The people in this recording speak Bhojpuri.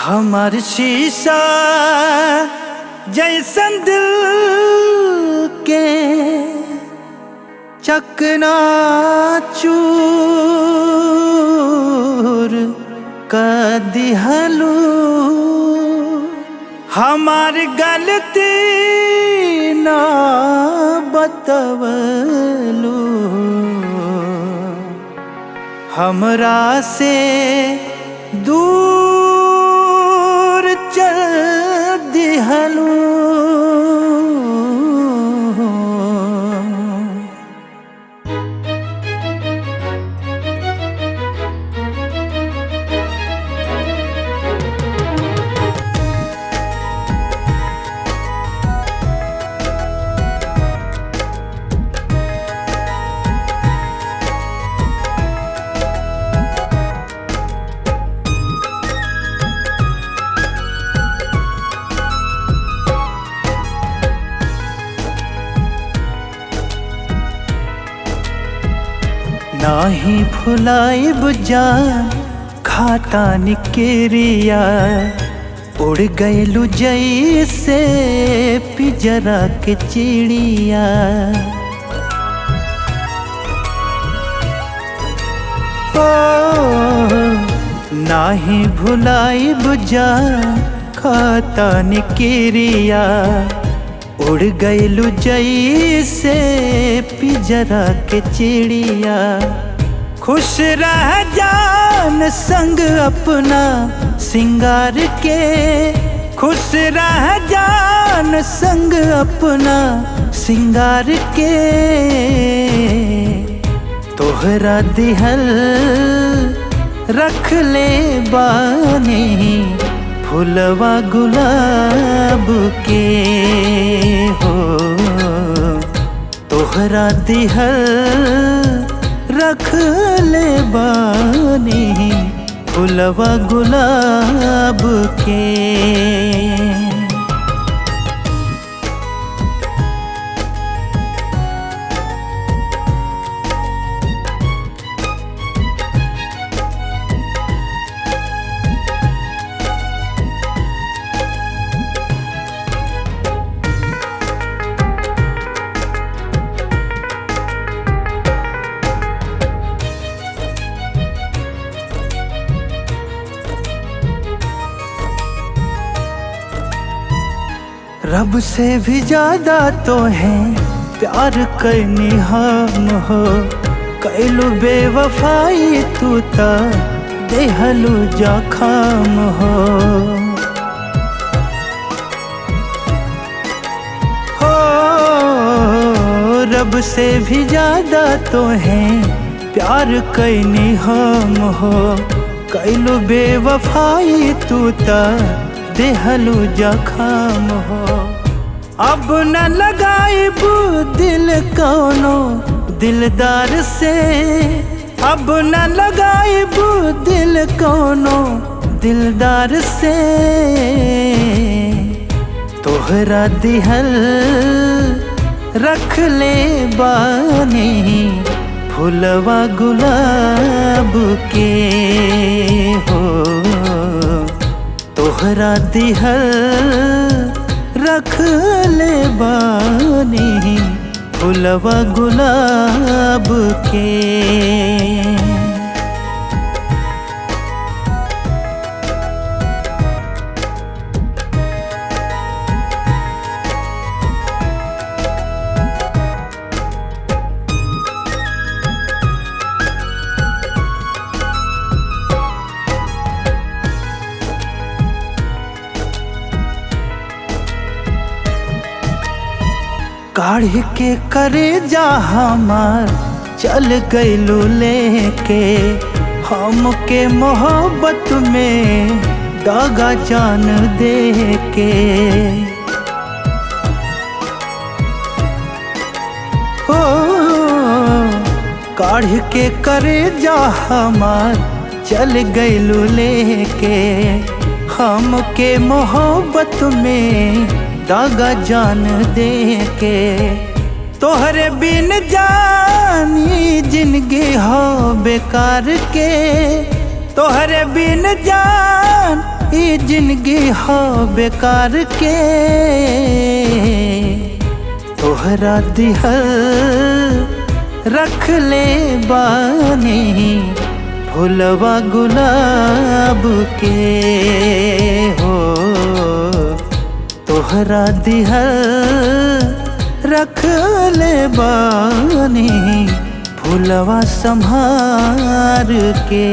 हमार शीशा जैसन दिल के चकना चूर कर दिहलू। हमार गलती ना बतवलू, हमरा से दूर चल दिहलू। नाही भुलाइब जान खाता निकेरिया, उड़ गइलू जैसे पिजरा के चिड़िया। ओ नाही भुलाइब जान खाता निकेरिया, उड़ गइलू जैसे पिजरा के चिड़िया। खुश रह जान संग अपना सिंगार के, खुश रह जान संग अपना सिंगार के। तोहरा दिहल रख ले बानी फुलवा गुलाब के हो। तोहरा दिहल रख ले बानी फुलवा गुलाब के। रब से भी ज्यादा तो है प्यार करनी हम हो। कैलू बेवफाई तू ता देहलू जखम हो। रब से भी ज्यादा तो है प्यार करनी हम हो। कैलू बेवफाई तू ता देहलू जखम हो। अब न लगाइब दिल कौनो दिलदार से, अब न लगाइब दिल कौनो दिलदार से। तोहरा दिहल रख ले बानी फुलवा गुलाब के हो। तोहरा दिहल रख ले बानी फुलवा गुलाब के। काढ़ के करे जा हमार चल गइलू लेके, हमके मोहब्बत में दागा जान दे के। ओ काढ़ के करे जा हमार चल गइलू लेके, हमके मोहब्बत में दागा जान दे के। तोहरे बिन जानी जिंदगी हो बेकार के, तोहरे बिन जान ई कि जिंदगी हो बेकार के तोहरा दिहल रख ले बानी फुलवा गुलाब के हो। तोहरा दिहल रख ले बानी फुलवा संभार के।